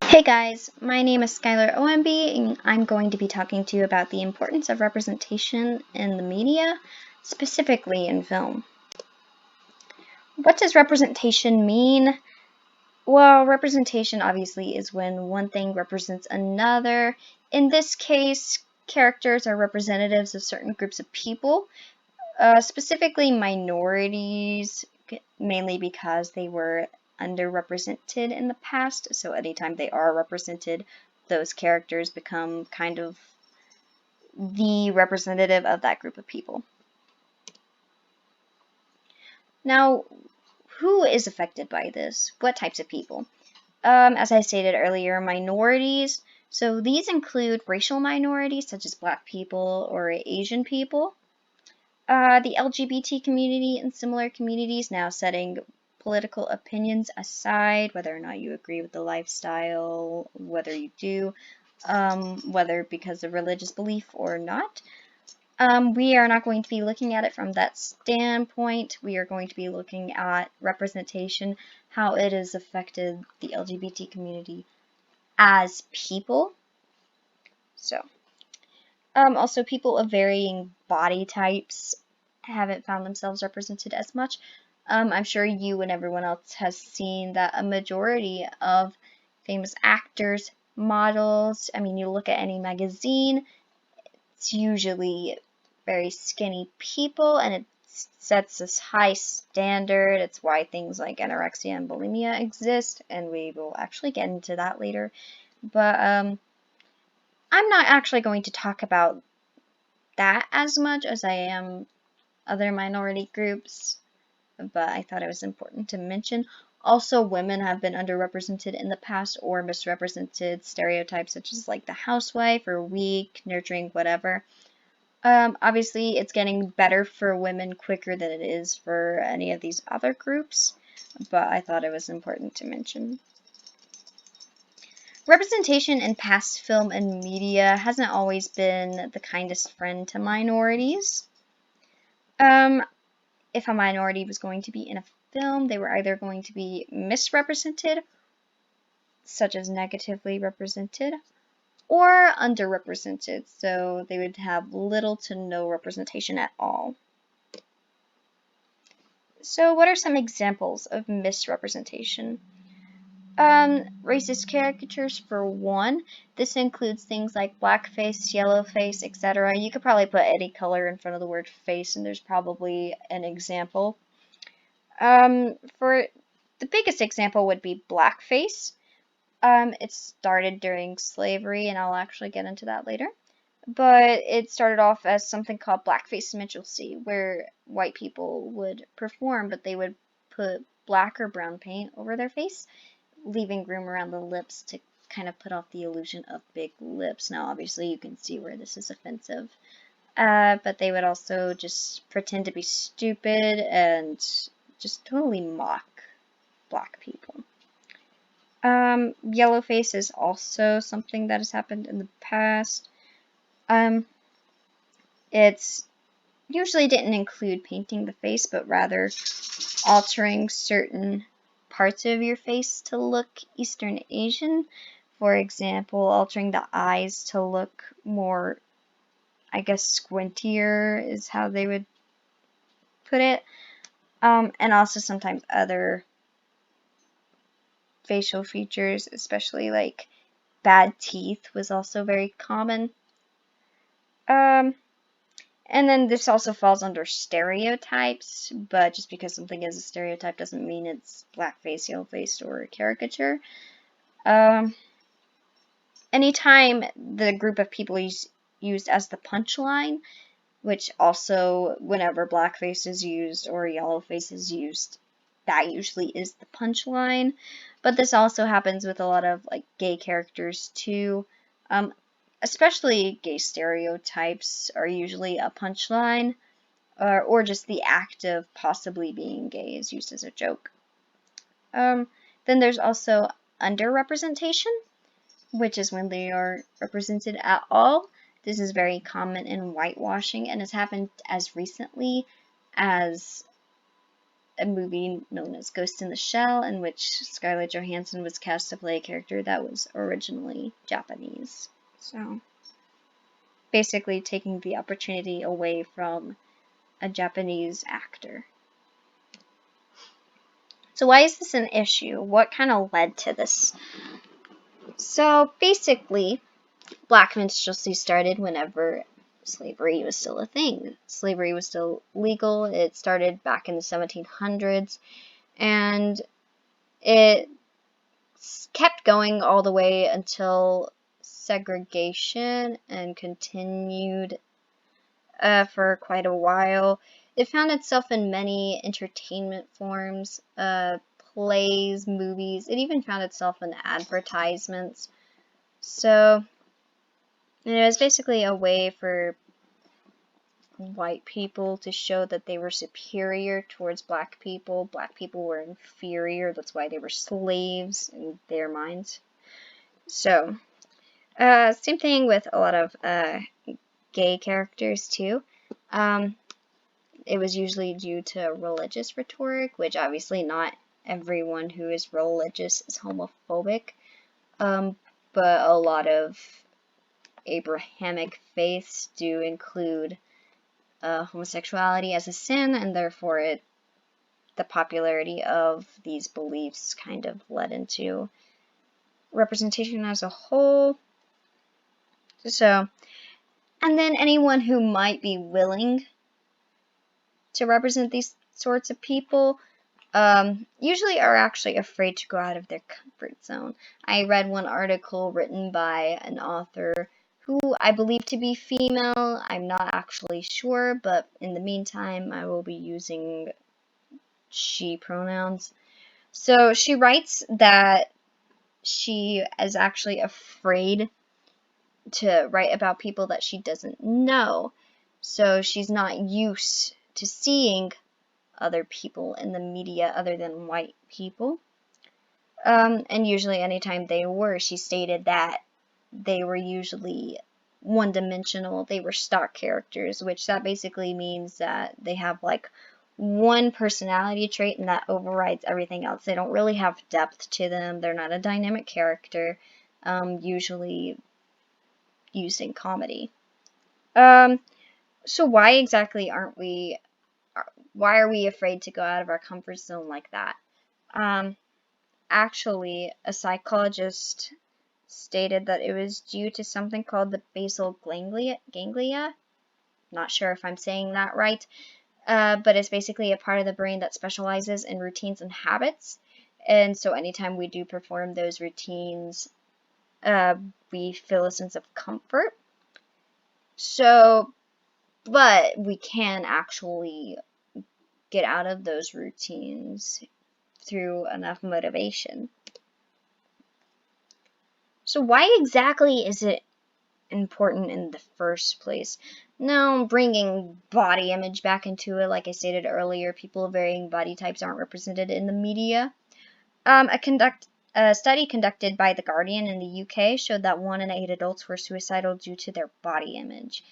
Hey guys, my name is Skylar OMB, and I'm going to be talking to you about the importance of representation in the media, specifically in film. What does representation mean? Well, representation obviously is when one thing represents another. In this case, characters are representatives of certain groups of people, specifically minorities, mainly because they were underrepresented in the past. So anytime they are represented, those characters become kind of the representative of that group of people. Now, who is affected by this? What types of people? As I stated earlier, minorities. So these include racial minorities such as Black people or Asian people. The LGBT community and similar communities, now setting political opinions aside, whether or not you agree with the lifestyle, whether you do, whether because of religious belief or not. We are not going to be looking at it from that standpoint. We are going to be looking at representation, how it has affected the LGBT community as people. So, also people of varying body types haven't found themselves represented as much. I'm sure you and everyone else has seen that a majority of famous actors, models, I mean, you look at any magazine, it's usually very skinny people, and it sets this high standard. It's why things like anorexia and bulimia exist, and we will actually get into that later. But I'm not actually going to talk about that as much as I am other minority groups, but I thought it was important to mention. Also, women have been underrepresented in the past or misrepresented stereotypes such as like the housewife or weak, nurturing, whatever. Obviously, it's getting better for women quicker than it is for any of these other groups, but I thought it was important to mention. Representation in past film and media hasn't always been the kindest friend to minorities. If a minority was going to be in a film, they were either going to be misrepresented, such as negatively represented, or underrepresented, so they would have little to no representation at all. So what are some examples of misrepresentation? Racist caricatures for one. This includes things like blackface, yellowface, etc. You could probably put any color in front of the word face and there's probably an example. For the biggest example would be blackface. It started during slavery, and I'll actually get into that later. But it started off as something called blackface minstrelsy, where white people would perform, but they would put black or brown paint over their face, leaving room around the lips to kind of put off the illusion of big lips. Now, obviously, you can see where this is offensive. But they would also just pretend to be stupid and just totally mock black people. Yellowface is also something that has happened in the past. It's usually didn't include painting the face, but rather altering certain parts of your face to look Eastern Asian. For example, altering the eyes to look more, I guess, squintier is how they would put it. And also sometimes other facial features, especially like bad teeth was also very common. And then this also falls under stereotypes, but just because something is a stereotype doesn't mean it's blackface, yellowface, or a caricature. Anytime the group of people is used as the punchline, which also whenever blackface is used or yellowface is used, that usually is the punchline. But this also happens with a lot of like gay characters too. Especially gay stereotypes are usually a punchline, or just the act of possibly being gay is used as a joke. Then there's also underrepresentation, which is when they are represented at all. This is very common in whitewashing and has happened as recently as a movie known as Ghost in the Shell, in which Scarlett Johansson was cast to play a character that was originally Japanese. So, basically taking the opportunity away from a Japanese actor. So why is this an issue? What kind of led to this? So basically, black minstrelsy started whenever slavery was still a thing. Slavery was still legal. It started back in the 1700s, and it kept going all the way until segregation and continued for quite a while. It found itself in many entertainment forms, plays, movies. It even found itself in advertisements. So, it was basically a way for white people to show that they were superior towards black people. Black people were inferior. That's why they were slaves in their minds. So, same thing with a lot of gay characters too. It was usually due to religious rhetoric, which obviously not everyone who is religious is homophobic, but a lot of Abrahamic faiths do include homosexuality as a sin, and therefore the popularity of these beliefs kind of led into representation as a whole. So, and then anyone who might be willing to represent these sorts of people usually are actually afraid to go out of their comfort zone. I read one article written by an author who I believe to be female. I'm not actually sure, but in the meantime, I will be using she pronouns. So she writes that she is actually afraid to write about people that she doesn't know. So she's not used to seeing other people in the media other than white people. And usually anytime they were, she stated that they were usually one-dimensional. They were stock characters, which that basically means that they have like one personality trait and that overrides everything else. They don't really have depth to them. They're not a dynamic character, usually used in comedy. So why exactly why are we afraid to go out of our comfort zone like that? Actually, a psychologist stated that it was due to something called the basal ganglia. Not sure if I'm saying that right, but it's basically a part of the brain that specializes in routines and habits. And so anytime we do perform those routines, we feel a sense of comfort. So, but we can actually get out of those routines through enough motivation. So why exactly is it important in the first place? Now, bringing body image back into it, like I stated earlier, people of varying body types aren't represented in the media. A study conducted by The Guardian in the UK showed that 1 in 8 adults were suicidal due to their body image.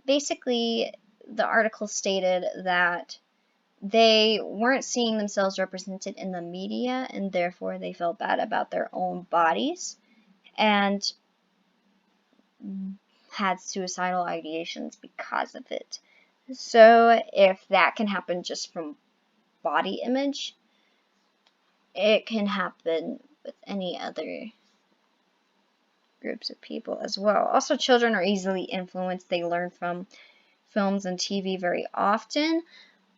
Basically, the article stated that they weren't seeing themselves represented in the media, and therefore they felt bad about their own bodies and had suicidal ideations because of it. So if that can happen just from body image, it can happen with any other groups of people as well. Also, children are easily influenced. They learn from films and TV very often.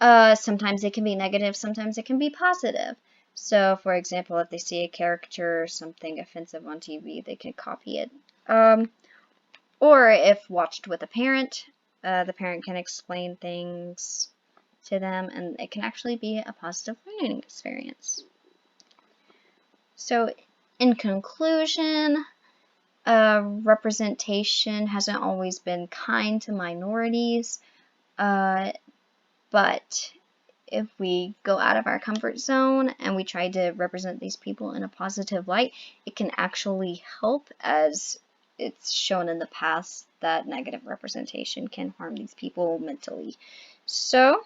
Sometimes it can be negative, sometimes it can be positive. So, for example, if they see a character or something offensive on TV, they can copy it. Or if watched with a parent, the parent can explain things to them, and it can actually be a positive learning experience. So, in conclusion, representation hasn't always been kind to minorities, but if we go out of our comfort zone and we try to represent these people in a positive light, it can actually help, as it's shown in the past that negative representation can harm these people mentally. So,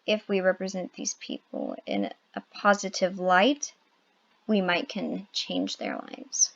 if we represent these people in a positive light, we might can change their lives.